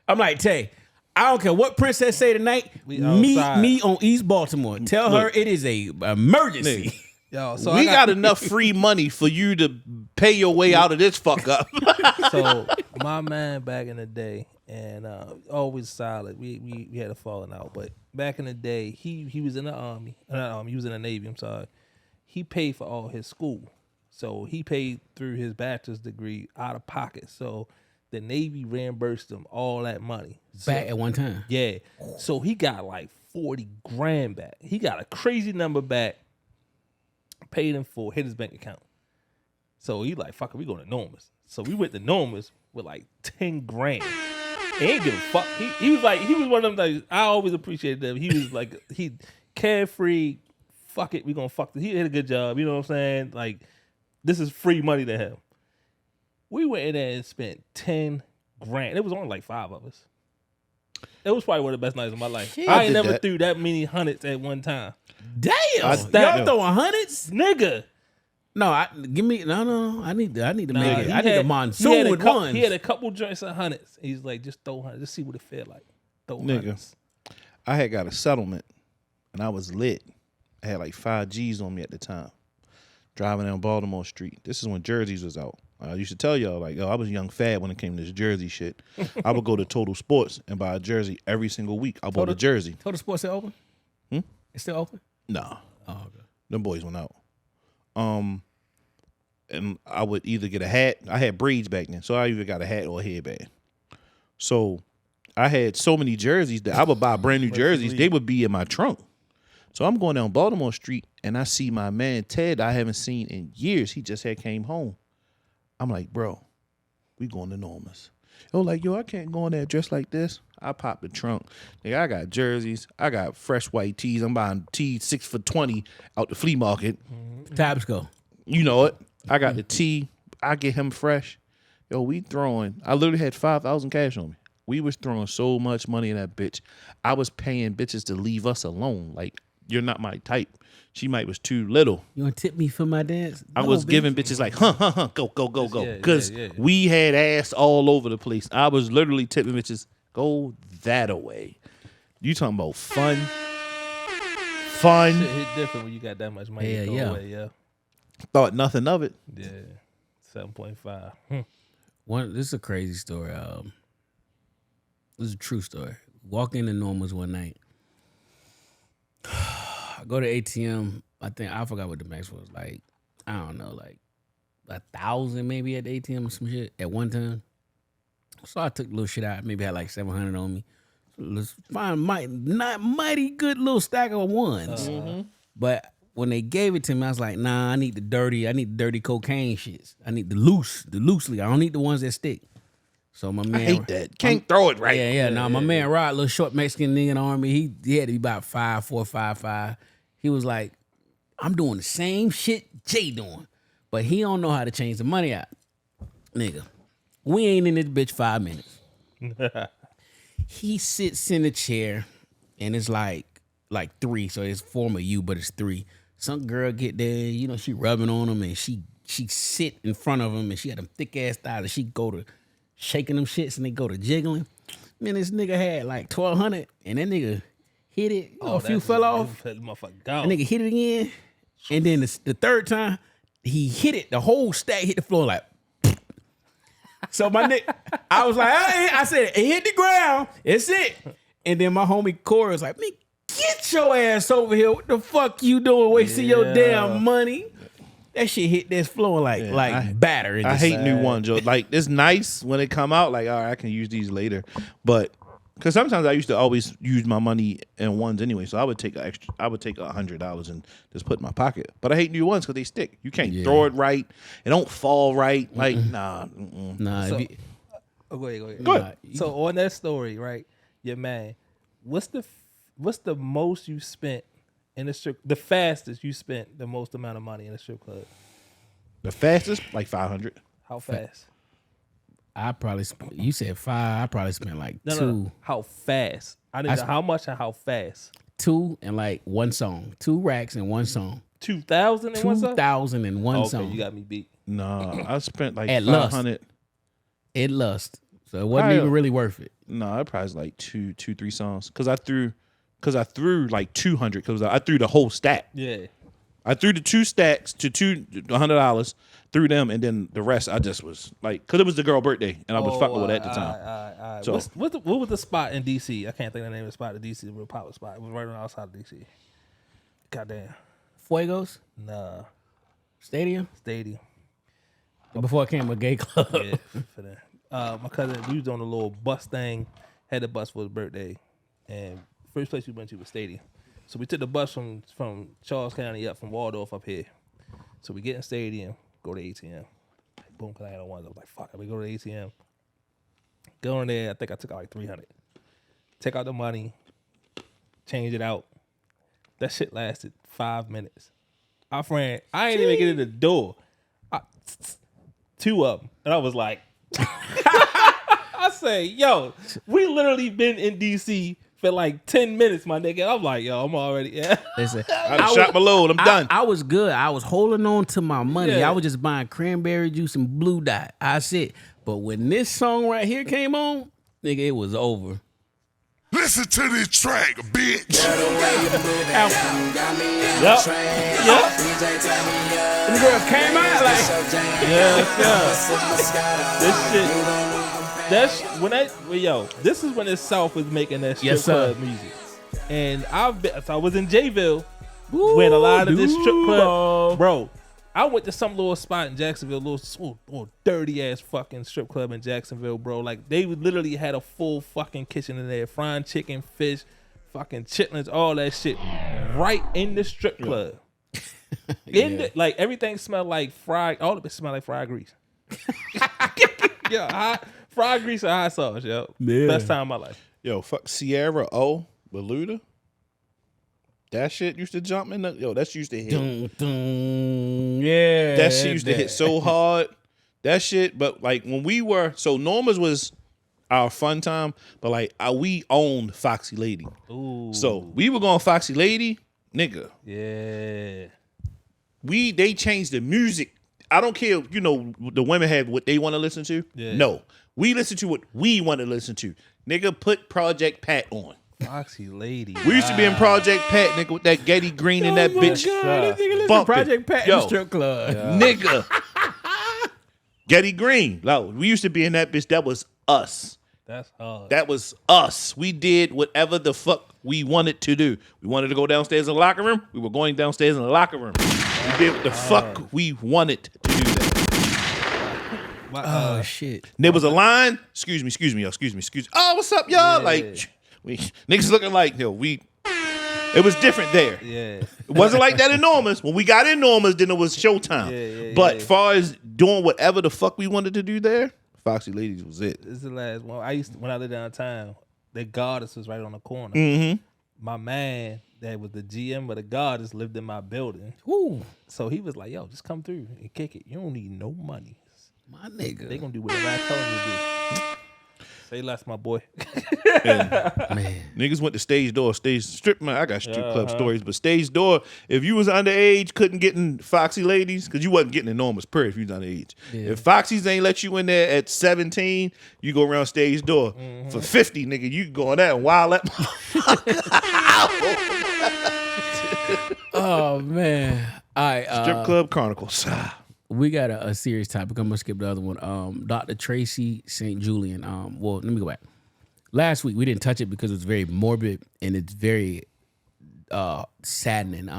I'm like, Tay, I don't care what Princess say tonight. Meet me on East Baltimore. Tell her it is a emergency. Yo, so we got enough free money for you to pay your way out of this fuck up. So my man back in the day, and always solid. We had a falling out, but back in the day, he was in the army. He was in the Navy. I'm sorry. He paid for all his school, so he paid through his bachelor's degree out of pocket. So the Navy reimbursed him all that money back at one time. Yeah, so he got like 40 grand back. He got a crazy number back. Paid him for, hit his bank account. So he like, fuck it, we going to Norma's. So we went to Norma's with like 10 grand. He ain't give a fuck. He was one of them that I always appreciated him. He was like, he carefree, fuck it, we gonna fuck this. He did a good job, you know what I'm saying? Like, this is free money to him. We went in there and spent 10 grand. It was only like 5 of us. It was probably one of the best nights of my life. Shit. I ain't never threw that many hundreds at one time. Damn, y'all throwing hundreds, nigga. No, I need to make it. I need a monsoon with ones. He had a couple joints of hundreds. He's like, just throw hundreds, just see what it feel like. Throw hundreds. I had got a settlement, and I was lit. I had like 5 G's on me at the time, driving down Baltimore Street. This is when jerseys was out. I used to tell y'all, like, I was young fad when it came to this jersey shit. I would go to Total Sports and buy a jersey every single week. I bought a jersey. Total Sports still open? It's still open? Nah. Oh, okay. Them boys went out. And I would either get a hat. I had braids back then, so I either got a hat or a headband. So I had so many jerseys that I would buy brand new jerseys. They would be in my trunk. So I'm going down Baltimore Street and I see my man Ted I haven't seen in years. He just had came home. I'm like, bro, we going to Norma's. Yo, I can't go in there dressed like this. I popped the trunk. Nigga, I got jerseys. I got fresh white tees. I'm buying tees 6 for $20 out the flea market. Tabasco. You know it. I got the tee. I get him fresh. Yo, we throwing. I literally had 5,000 cash on me. We was throwing so much money in that bitch. I was paying bitches to leave us alone. Like, you're not my type. She might was too little. You want to tip me for my dance? I was giving bitches like, go, Yeah, because we had ass all over the place. I was literally tipping bitches, go that away. You talking about fun? Shit hit different when you got that much money. Yeah, to throw yeah. away, yeah. Thought nothing of it. Yeah. 7.5. This is a crazy story. This is a true story. Walk into Norma's one night. I go to ATM. I forgot what the max was. Like, I don't know, like 1,000 maybe at the ATM or some shit at one time. So I took a little shit out. Maybe had like 700 on me. So let's find mighty good little stack of ones. But when they gave it to me, I was like, nah, I need the dirty cocaine shits. I need the loosely. I don't need the ones that stick. So my man, I hate that. Can't throw it right. Yeah. Now my man Rod, little short Mexican nigga in the army, he had to be about 5'4", 5'5". He was like, I'm doing the same shit Jay doing, but he don't know how to change the money out. Nigga, we ain't in this bitch 5 minutes. He sits in the chair, and it's like 3, so it's form of you, but it's 3. Some girl get there, you know, she rubbing on him, and she sit in front of him, and she had them thick ass thighs, and she go to shaking them shits, and they go to jiggling. Man, this nigga had like 1,200, and that nigga hit it. You know, a few fell off. That That nigga hit it again, and then the third time he hit it, the whole stack hit the floor like. So my nigga, I was like, I said, it hit the ground. It's it. And then my homie Corey was like, man, get your ass over here. What the fuck you doing wasting your damn money? That shit hit this floor like batter. I hate new ones, Joe. Like, it's nice when it come out. Like, all right, I can use these later. But because sometimes I used to always use my money in ones anyway, so I would take $100 and just put it in my pocket. But I hate new ones because they stick. You can't throw it right. It don't fall right. Like, nah. Nah. So, go ahead. So on that story, right? Yeah, man. What's the most you spent in the strip? The fastest you spent the most amount of money in a strip club? The fastest, like 500. How fast? I probably you said 5. I probably spent like 2. No. How fast? I didn't know how much and how fast. 2 and like one song. 2 racks and one song. 2,000 and one song? 2,000 and one Okay, song. you got me beat. No, I spent like At 500. It lust. So it wasn't even really worth it. No, it probably was like 3 songs. Cause I threw like 200 because I threw the whole stack. Yeah. I threw the 2 stacks to $100, threw them, and then the rest I just was like, cause it was the girl birthday, and I was fucking with her at the time. So what was the spot in DC? I can't think of the name of the spot in DC. The real popular spot. It was right on the outside of DC. Goddamn. Fuegos? Nah. Stadium? Before it came a gay club. Yeah, for that. My cousin, we was on a little bus thing, had the bus for his birthday, and first place we went to was Stadium. So we took the bus from Charles County up, from Waldorf up here. So we get in Stadium, go to ATM. Boom, because I had one. I was like, fuck it, we go to ATM. Go in there, I think I took out like 300. Take out the money, change it out. That shit lasted 5 minutes. Our friend, I ain't even get in the door. 2 of them. And I was like, I say, yo, we literally been in DC for like 10 minutes, my nigga. I'm like, yo, I'm already, yeah. Listen, I shot my load. I'm done. I was good. I was holding on to my money. Yeah. I was just buying cranberry juice and Blue Dot. I said, but when this song right here came on, nigga, it was over. Listen to this track, bitch. Yep. And the girl came out like, This shit. This is when the South was making that strip club music. And I was in Jayville when a lot of this strip club, bro. I went to some little spot in Jacksonville, little dirty ass fucking strip club in Jacksonville, bro. Like they literally had a full fucking kitchen in there, frying chicken, fish, fucking chitlins, all that shit, right in the strip club. Like everything smelled like fried. All of it smelled like fried grease. Fried grease and hot sauce, yo. Yeah. Best time of my life. Yo, fuck Sierra O, Beluda. That shit used to jump in the that shit used to hit. Dun, dun. Yeah. That shit used to hit so hard. That shit, but like when we were Norma's was our fun time, but like we owned Foxy Lady. Ooh. So we were going Foxy Lady, nigga. Yeah. They changed the music. I don't care, the women have what they want to listen to. Yeah. No. We listen to what we want to listen to. Nigga, put Project Pat on. Foxy Lady. We used to be in Project Pat, nigga, with that Getty Greene and that bitch. God, nigga, listen, bumping. Project Pat in the strip club. Nigga. Getty Greene. Like, we used to be in that bitch. That was us. That's hard. That was us. We did whatever the fuck we wanted to do. We wanted to go downstairs in the locker room. We were going downstairs in the locker room. We did what the fuck we wanted to do that. Oh shit! There was a line. Excuse me. Oh, what's up, y'all? Yeah. Like, we niggas looking like it was different there. Yeah. It wasn't like that in Norman's. When we got in Norman's, then it was showtime. But far as doing whatever the fuck we wanted to do there, Foxy Ladies was it. This is the last one. When I lived downtown, the Goddess was right on the corner. Mm-hmm. My man that was the GM of the Goddess lived in my building. Woo, So he was like, yo, just come through and kick it. You don't need no money. my nigga. They gonna do whatever I tell them to do. Say less, my boy. Man. Niggas went to Stage Door. I got strip club stories, but Stage Door, if you was underage, couldn't get in Foxy Ladies, because you wasn't getting enormous period if you was underage. Yeah. If Foxy's ain't let you in there at 17, you go around Stage Door. For 50, nigga, you can go in there and wild that Oh man. All right. Strip Club Chronicles. We got a serious topic. I'm gonna skip the other one. Dr. Tracy St. Julian. Well, let me go back. Last week we didn't touch it because it was very morbid and it's very saddening.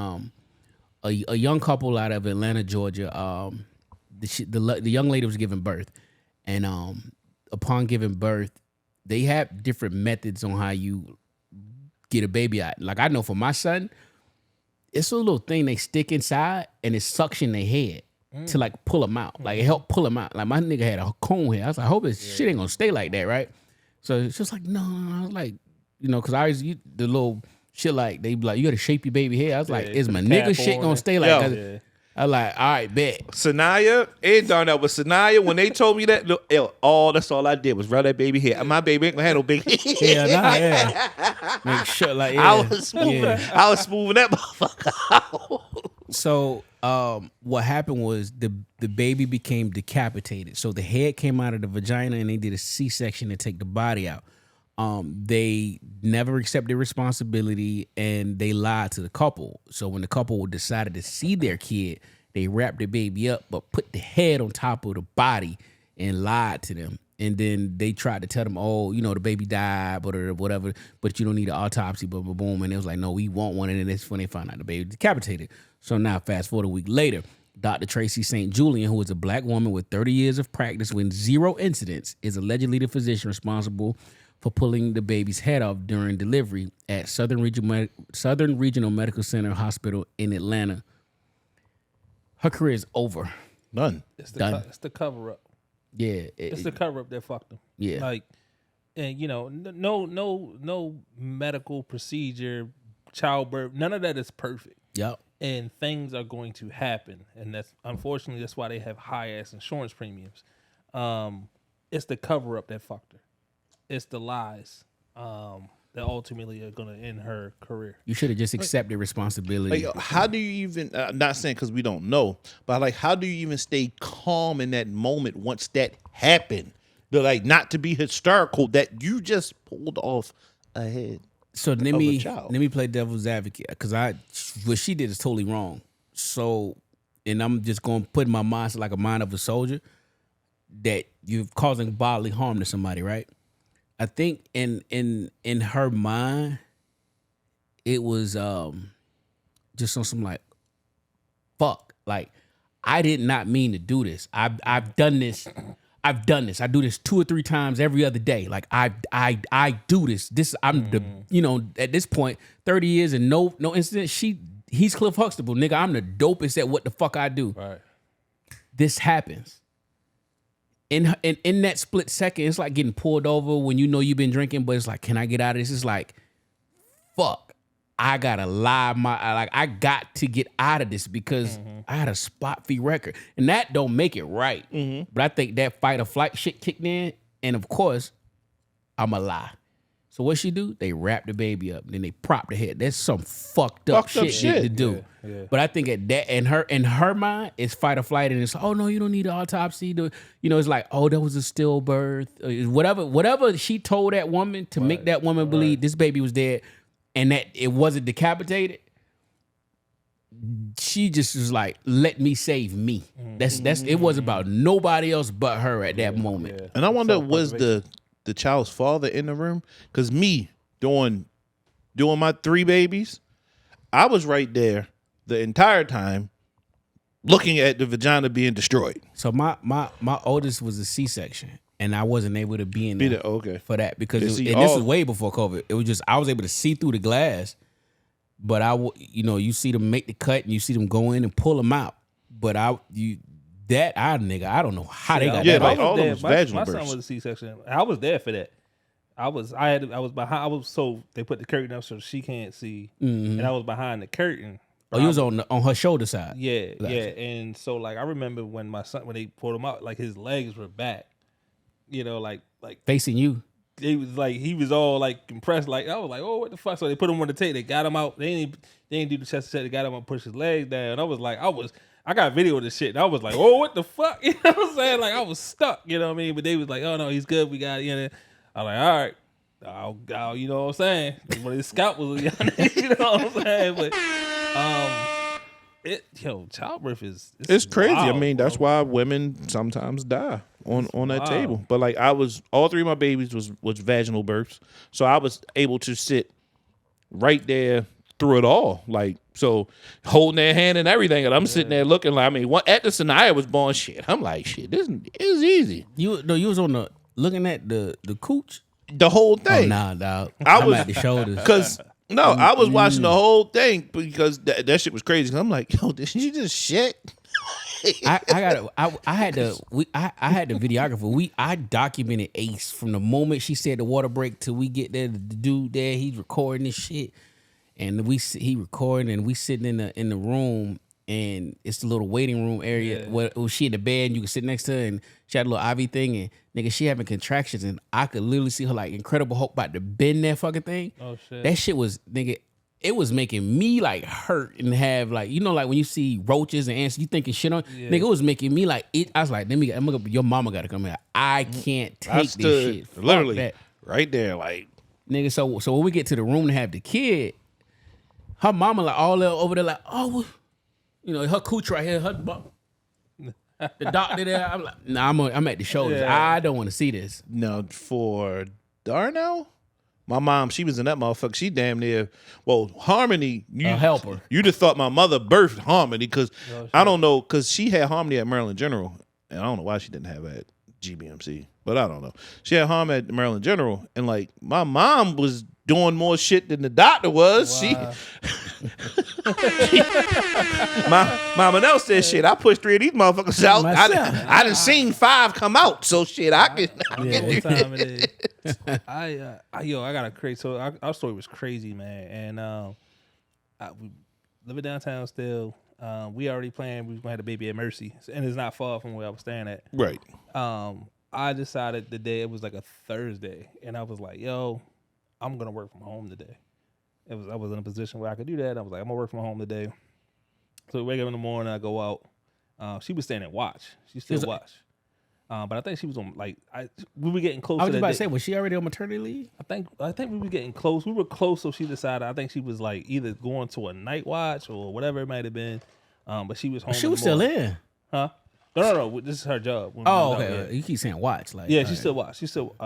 A young couple out of Atlanta, Georgia. The young lady was giving birth, and upon giving birth, they have different methods on how you get a baby out. Like I know for my son, it's a little thing they stick inside and it suction their head to like pull them out. Like it helped pull them out. Like my nigga had a cone here. I was like, I hope this shit ain't gonna stay like that, right? So it's just like, no. I was like, because I always the little shit like they be like, you gotta shape your baby hair. I was like, is my nigga shit gonna stay like that? I was like, all right, bet. Sanaya, it done that with Sanaya. When they told me that, look, that's all I did was rub that baby hair. My baby ain't gonna have no big hair. Yeah. Make sure, like, I was smoothing that motherfucker out. So what happened was the baby became decapitated. So the head came out of the vagina and they did a C-section to take the body out. They never accepted responsibility and they lied to the couple. So when the couple decided to see their kid, they wrapped the baby up but put the head on top of the body and lied to them. And then they tried to tell them, the baby died or whatever, but you don't need an autopsy, boom, boom, boom. And it was like, no, we want one. And then that's when they found out the baby decapitated. So now fast forward a week later, Dr. Tracy St. Julian, who is a black woman with 30 years of practice with 0 incidents, is allegedly the physician responsible for pulling the baby's head off during delivery at Southern Regional Medical Center Hospital in Atlanta. Her career is over. None. It's the cover up. Yeah, It's the cover up that fucked them. Yeah. Like, and no medical procedure, childbirth, none of that is perfect. Yep. And things are going to happen, and that's why they have high ass insurance premiums. It's the cover up that fucked her. It's the lies that ultimately are going to end her career. You should have just accepted responsibility. Like, how do you even? Not saying because we don't know, but like, how do you even stay calm in that moment once that happened? Not to be hysterical that you just pulled off a head. So let me play devil's advocate because what she did is totally wrong. So, and I'm just going to put in my mind like a mind of a soldier that you're causing bodily harm to somebody, right? I think in her mind, it was just on some like, fuck, like I did not mean to do this. I've done this. I've done this. I do this 2 or 3 times every other day. Like I do this. I'm the at this point 30 years and no incident. He's Cliff Huxtable, nigga. I'm the dopest at what the fuck I do. Right. This happens. In that split second, it's like getting pulled over when you know you've been drinking, but it's like, can I get out of this? It's like, fuck. I gotta I got to get out of this because I had a spot fee record. And that don't make it right. But I think that fight or flight shit kicked in. And of course, I'ma lie. So what she do? They wrap the baby up, then they prop the head. That's some fucked up shit to do. Yeah. But I think at that in her mind, it's fight or flight, and it's no, you don't need an autopsy. It's like, oh, that was a stillbirth. Whatever she told that woman to make that woman believe this baby was dead, and that it wasn't decapitated. She just was like, let me save me. That's it was about nobody else but her at that moment. Yeah. And I wonder, was the child's father in the room? Because me doing my 3 babies, I was right there the entire time looking at the vagina being destroyed. So my oldest was a C-section, and I wasn't able to be in there for that because this was way before COVID. It was just I was able to see through the glass, but you see them make the cut and you see them go in and pull them out. But I don't know how they got that. Like all those vaginal my births. son was a C-section. I was there for that. I was behind. So they put the curtain up so she can't see, and I was behind the curtain. Oh, you was on her shoulder side. Yeah, yeah. And so like I remember when my son, when they pulled him out, like his legs were back. Like facing you. He was all like compressed. Like I was like, oh, what the fuck? So they put him on the tape. They got him out. They didn't do the chest to chest. They got him out, push his legs down. I got video of this shit. And I was like, oh, what the fuck? You know what I'm saying? Like I was stuck. You know what I mean? But they was like, oh no, he's good. We got it. I'm like, all right. I'll, you know what I'm saying? When his scalp was, you know what I'm saying? But childbirth it's crazy. wild, I mean, bro. that's why women sometimes die on that table. But like all 3 of my babies was vaginal births, so I was able to sit right there through it all. Like, so holding their hand and everything, and I'm sitting there looking like, I mean, at the Sanaya was born, shit. I'm like, shit, this is easy. You was on looking at the cooch. The whole thing. Oh, nah, dog. I'm at the shoulders. Because I was watching the whole thing because that shit was crazy. I'm like, yo, did you just shit? I had the videographer. I documented Ace from the moment she said the water break till we get there. The dude there, he's recording this shit, and he recording, and we sitting in the room, and it's the little waiting room area where she in the bed, and you can sit next to her, and she had a little IV thing, and nigga, she having contractions, and I could literally see her like Incredible Hulk about to bend that fucking thing. Oh shit! That shit was, nigga, it was making me like hurt and have like, like when you see roaches and ants, you thinking shit on, nigga, it was making me like it. I was like, your mama gotta come here. I can't take this shit. Literally right there, like nigga. So when we get to the room to have the kid, her mama like all over there like, oh, her cooch right here, the doctor there. I'm like, nah, I'm at the shoulders. I don't want to see this. No, for Darnell, my mom, she was in that motherfucker. She damn near, well, Harmony, help her. You'd have thought my mother birthed Harmony because I don't know, because she had Harmony at Maryland General, and I don't know why she didn't have it at GBMC, but I don't know. She had Harmony at Maryland General, and like my mom was doing more shit than the doctor was. Wow. Mama Nell said, shit, I pushed 3 of these motherfuckers out. I done seen 5 come out, so shit, I can do that. I got a crazy, so our story was crazy, man. And we living downtown still. We already planned we was gonna have a baby at Mercy, and it's not far from where I was staying at. Right. I decided the day, it was like a Thursday, and I was like, yo, I'm gonna work from home today. I was in a position where I could do that. I was like, I'm gonna work from home today. So we wake up in the morning, I go out. She was staying at Watch. She still watch. But I think she was on we were getting close. I was about to say, was she already on maternity leave? I think we were getting close. We were close, so she decided. I think she was like either going to a night watch or whatever it might have been. But she was home. She was still in, huh? No. This is her job. Oh, okay. You keep saying watch, like she still watch. She still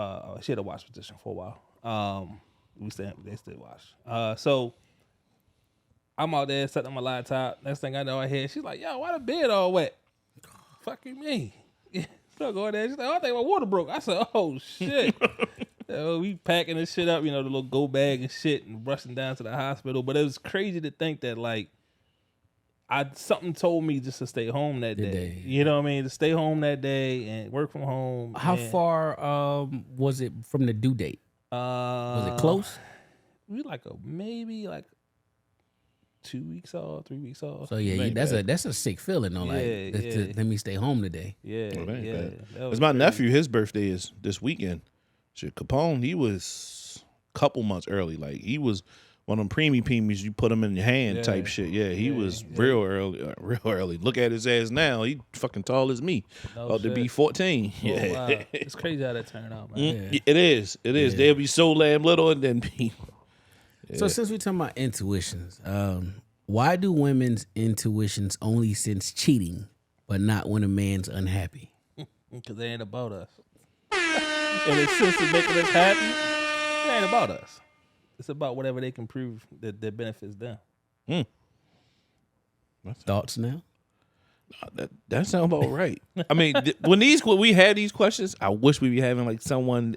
she had a watch position for a while. They still watch. So I'm out there setting up my laptop. Next thing I know, I hear she's like, "Yo, why the bed all wet?" fuck you mean? So go in there. She's like, oh, I think my water broke. I said, oh shit. So we packing this shit up, the little go bag and shit, and rushing down to the hospital. But it was crazy to think that like something told me just to stay home that day. You know what I mean? To stay home that day and work from home. How far was it from the due date? Was it close? We maybe 2 weeks off, 3 weeks off. So yeah, that's a sick feeling though. Like let me stay home today. Yeah, It's my nephew. His birthday is this weekend. Shit, Capone, he was a couple months early. Like he was one of them preemies. You put him in your hand type shit. Yeah, he was real early. Look at his ass now. He fucking tall as me. About to be 14. Oh, wow. It's crazy how that turned out, man. It is. They'll be so damn little and then be. So since we're talking about intuitions, why do women's intuitions only sense cheating, but not when a man's unhappy? Because they ain't about us. And it's sense of making us happy, it ain't about us. It's about whatever they can prove that benefits them. Thoughts now? That sounds about right. I mean, when we had these questions, I wish we be having like someone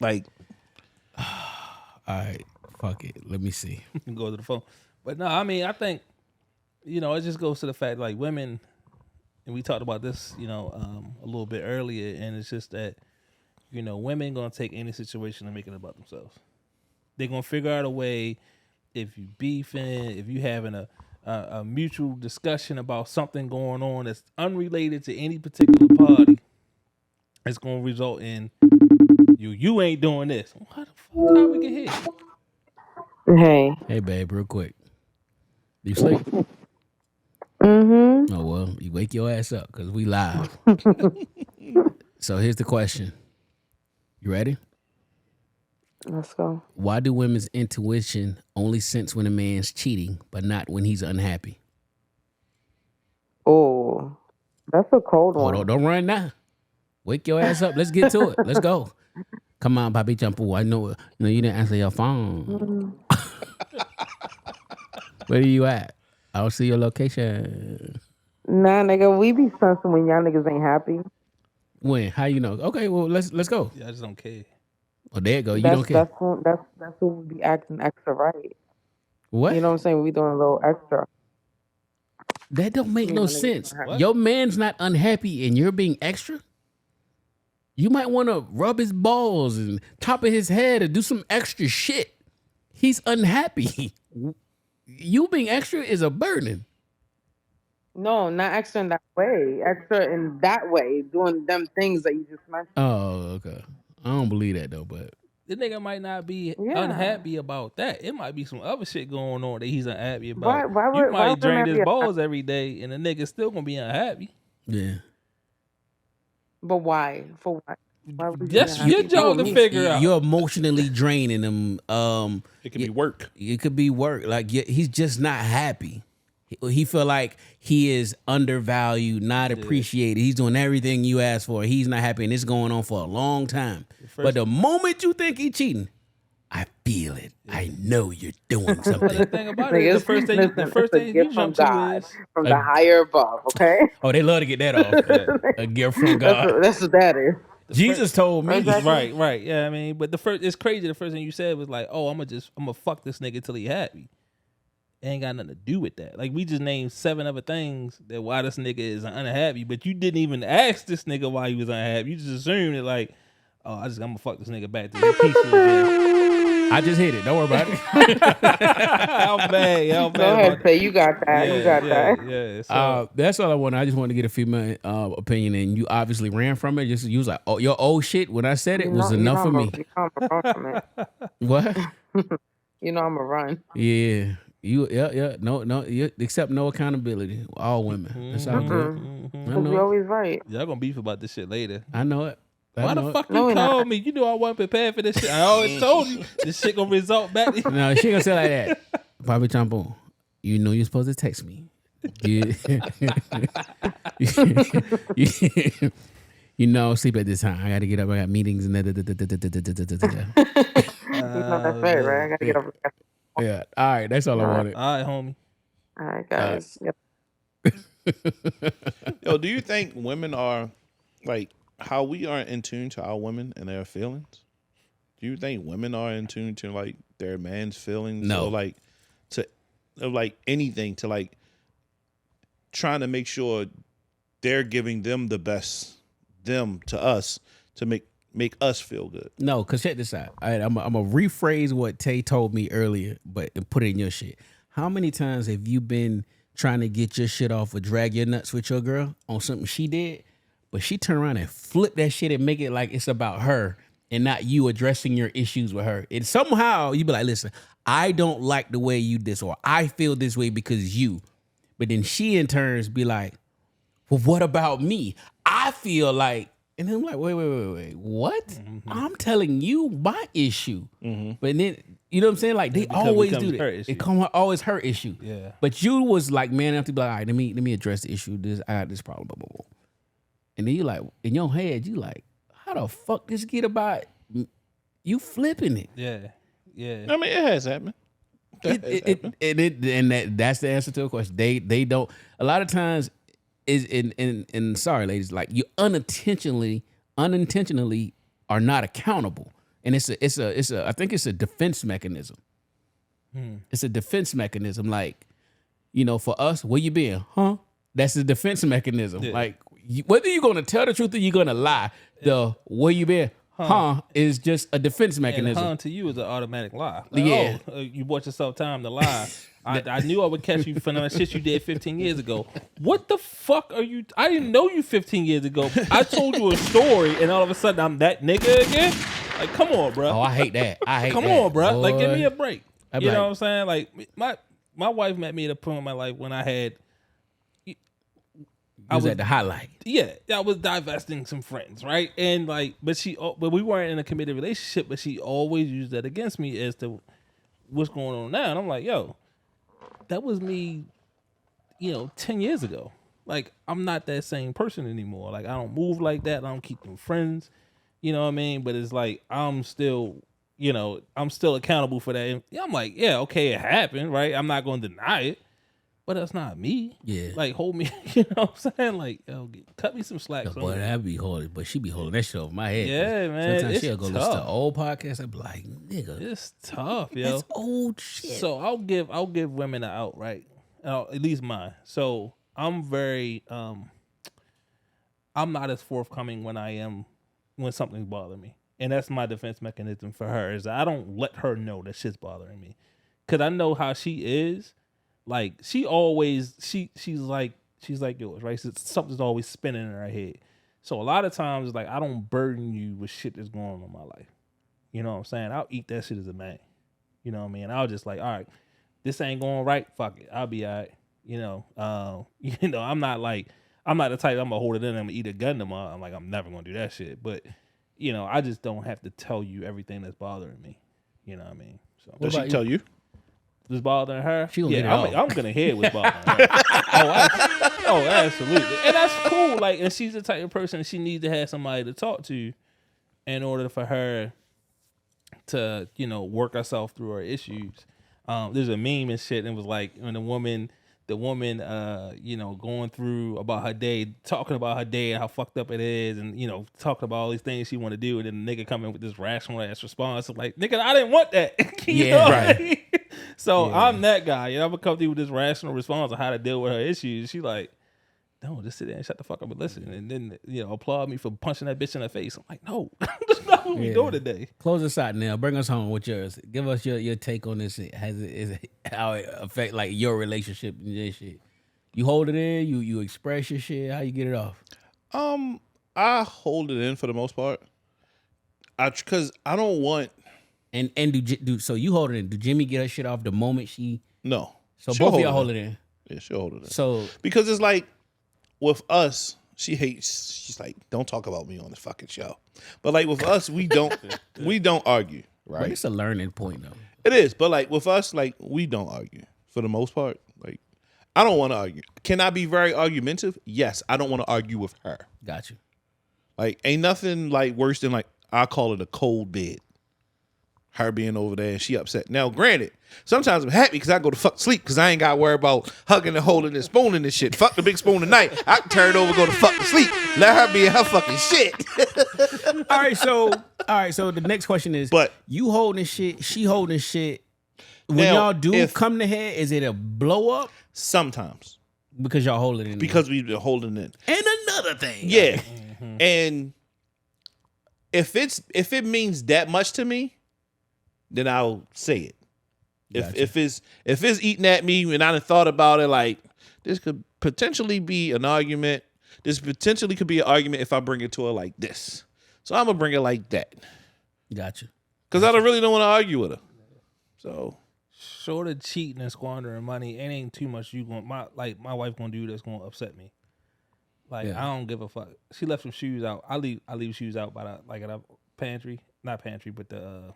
like. All right. Fuck it. Let me see. Go to the phone. But no, I mean, I think, it just goes to the fact like women, and we talked about this, a little bit earlier, and it's just that, women going to take any situation and make it about themselves. They're going to figure out a way, if you beefing, if you having a mutual discussion about something going on that's unrelated to any particular party, it's going to result in you ain't doing this. How the fuck how we get here? Hey, babe, real quick. You sleep? Mm-hmm. Oh, well, you wake your ass up because we live. So here's the question. You ready? Let's go. Why do women's intuition only sense when a man's cheating, but not when he's unhappy? Oh, that's a cold one. Oh, don't run now. Wake your ass up. Let's get to it. Let's go. Come on, Papi Champu. I know you didn't answer your phone. Where are you at? I don't see your location. Nah, nigga, we be sensing when y'all niggas ain't happy. When? How you know? Okay, well let's go. Yeah, I just don't care. Oh, there you go. You don't care. That's when we be acting extra right. What? You know what I'm saying? We doing a little extra. That don't make no sense. Your man's not unhappy and you're being extra? You might want to rub his balls and top of his head or do some extra shit. He's unhappy. You being extra is a burden. No, not extra in that way. Extra in that way, doing them things that you just mentioned. Oh, okay. I don't believe that though, but the nigga might not be unhappy about that. It might be some other shit going on that he's unhappy about. You might drain his balls every day and the nigga still gonna be unhappy. Yeah. But why? For what? That's your job to figure out. You're emotionally draining him. It could be work. It could be work. Like he's just not happy. He feel like he is undervalued, not appreciated. He's doing everything you asked for. He's not happy, and it's going on for a long time. But the moment you think he's cheating, I feel it. I know you're doing something. The thing about it, the first thing you jump to is from the higher above. Okay. Oh, they love to get that off. A gift from God. That's what that is. Jesus told me. Exactly. Right. Yeah, I mean, but it's crazy. The first thing you said was like, "Oh, I'm gonna fuck this nigga till he happy." It ain't got nothing to do with that. Like we just named 7 other things that why this nigga is unhappy, but you didn't even ask this nigga why he was unhappy. You just assumed that like, oh, I'm gonna fuck this nigga back to the peaceful again. I just hit it. Don't worry about it. I'm bad. Go ahead, say you got that. You got that. Yeah. So, that's all I wanted. I just wanted to get a female opinion, and you obviously ran from it. You was like, oh, your old shit when I said it was enough for me. What? You know I'm a run. Yeah. No, you accept no accountability. All women. That's all good. I know You're always right. Y'all gonna beef about this shit later. I know it. Why the fuck you called me? You knew I wasn't prepared for this shit. I always told you this shit gonna result back. No, she ain't gonna say like that. Papi Champo, you know you're supposed to text me. You know, sleep at this time. I gotta get up. I got meetings and That's right, right? I gotta get up. Yeah. All right. That's all I wanted. All right, homie. All right, guys. Yep. Yo, do you think women are like how we are in tune to our women and their feelings? Do you think women are in tune to like their man's feelings? No. Or like to or like anything to like trying to make sure they're giving them the best them to us to make us feel good. No, because check this out. I'm going to rephrase what Tay told me earlier, but put it in your shit. How many times have you been trying to get your shit off or drag your nuts with your girl on something she did, but she turn around and flip that shit and make it like it's about her and not you addressing your issues with her? And somehow you be like, listen, I don't like the way you this, or I feel this way because you. But then she in turns be like, well, what about me? I feel like, and then I'm like, wait, what? Mm-hmm. I'm telling you my issue. But then, you know what I'm saying? Like, they always do that. It always her issue. Yeah. But you was like, man, enough to be like, all right, let me address the issue. I got this problem, blah, blah, blah. And then you like, in your head, you like, how the fuck this get about you flipping it? Yeah. I mean, it has happened. That's the answer to a question. They don't. A lot of times is in sorry ladies, like you unintentionally are not accountable, and it's a I think it's a defense mechanism. It's a defense mechanism. Like, you know, for us, where you been, huh? That's a defense mechanism. Yeah. Like whether you're gonna tell the truth or you're gonna lie, the where you been, huh, is just a defense mechanism. And to you is an automatic lie. Like, Yeah. You bought yourself time to lie. I knew I would catch you for the shit you did 15 years ago. What the fuck are you? I didn't know you 15 years ago. I told you a story, and all of a sudden I'm that nigga again. Like, come on, bro. Oh, I hate that. Come on, bro. Like, give me a break. I'd You be know like- what I'm saying? Like, my wife met me at a point in my life when I had. I was at the highlight. Yeah, I was divesting some friends, right? And like, but we weren't in a committed relationship. But she always used that against me as to what's going on now. And I'm like, yo, that was me, 10 years ago. Like, I'm not that same person anymore. Like, I don't move like that. I don't keep them friends. You know what I mean? But it's like I'm still accountable for that. And I'm like, yeah, okay, it happened, right? I'm not going to deny it. But that's not me. Yeah. Like, hold me, you know what I'm saying? Like, yo, cut me some slack. Yo, boy, that'd be holding, but she be holding that shit over my head. Yeah, man. Sometimes It's she'll go listen to tough. old podcasts. I'd be like, nigga, It's tough, yo. that's old shit. So I'll give women an out, right? At least mine. So I'm very I'm not as forthcoming when something's bothering me. And that's my defense mechanism for her, is I don't let her know that shit's bothering me. Cause I know how she is. Like, she always she's like yours, right? So something's always spinning in her head. So a lot of times, like, I don't burden you with shit that's going on in my life. You know what I'm saying? I'll eat that shit as a man. You know what I mean? I'll just like, all right, this ain't going right. Fuck it. I'll be all right. I'm not the type I'm gonna hold it in and I'm gonna eat a gun tomorrow. I'm like, I'm never gonna do that shit. But, I just don't have to tell you everything that's bothering me. You know what I mean? So Does she tell you? what's bothering her? She gonna get it all. I'm gonna hear what's bothering her. Oh, absolutely. And that's cool. Like, and she's the type of person she needs to have somebody to talk to in order for her to, work herself through her issues. There's a meme and shit, and it was like when the woman, going through about her day, talking about her day and how fucked up it is, and talking about all these things she want to do, and then the nigga come in with this rational ass response of like, nigga, I didn't want that. Right. So I'm that guy. I'm gonna come to you with this rational response on how to deal with her issues. She like, no, just sit there and shut the fuck up and listen, and then applaud me for punching that bitch in the face. I'm like, no, that's not what we doing today. Close us out now. Bring us home with yours. Give us your take on this. How it affect like your relationship and this shit. You hold it in. You express your shit. How you get it off? I hold it in for the most part. Because I don't want. And do so you hold it in. Do Jimmy get her shit off the moment she? No. So She'll both of y'all hold it in. Yeah, she'll hold it in. So because it's like with us, she hates. She's like, don't talk about me on this fucking show. But like with us, we don't argue, but right? it's a learning point though. It is, but like with us, like we don't argue for the most part. Like I don't want to argue. Can I be very argumentative? Yes, I don't want to argue with her. Got you. Like ain't nothing like worse than like I call it a cold bed. her being over there and she upset. Now, granted, sometimes I'm happy because I go to fuck sleep because I ain't got to worry about hugging and holding and spooning and shit. Fuck the big spoon tonight. I can turn it over, go to fuck to sleep. Let her be in her fucking shit. All right, so the next question is, But you holding shit, she holding shit. When Now, y'all do if- come to head, is it a blow up? Sometimes. Because y'all holding it in. Because we've been holding it. And another thing. Yeah. And if it means that much to me, then I'll say it. If it's eating at me and I done thought about it, like this could potentially be an argument. This potentially could be an argument if I bring it to her like this. So I'm gonna bring it like that. Gotcha. Because I really don't want to argue with her. So Short of cheating and squandering money, it ain't too much you going my wife gonna do that's gonna upset me. Like Yeah. I don't give a fuck. She left some shoes out. I leave shoes out by the pantry, not pantry, but the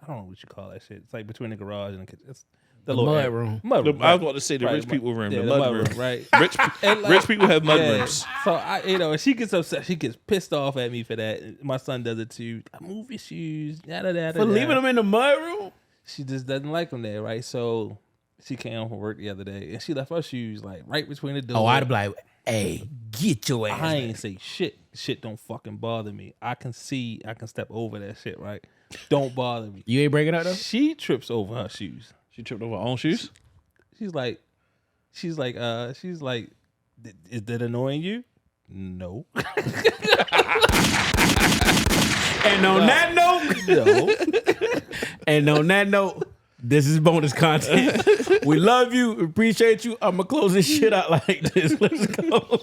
I don't know what you call that shit. It's like between the garage and the kitchen. It's the little mud room. Mud room. I was about to say the rich people room, the mud room. right? Rich people have mud rooms. So and she gets upset. She gets pissed off at me for that. My son does it too. I move your shoes. For leaving them in the mud room? She just doesn't like them there, right? So she came home from work the other day and she left her shoes like right between the door. Oh, I'd be like, hey, get your ass. I ain't say shit. Shit don't fucking bother me. I can step over that shit, right? Don't bother me. You ain't breaking out though? She trips over her shoes. She tripped over her own shoes? She's like, is that annoying you? No. And on that note, No. and on that note, this is bonus content. We love you, appreciate you. I'm gonna close this shit out like this. Let's go.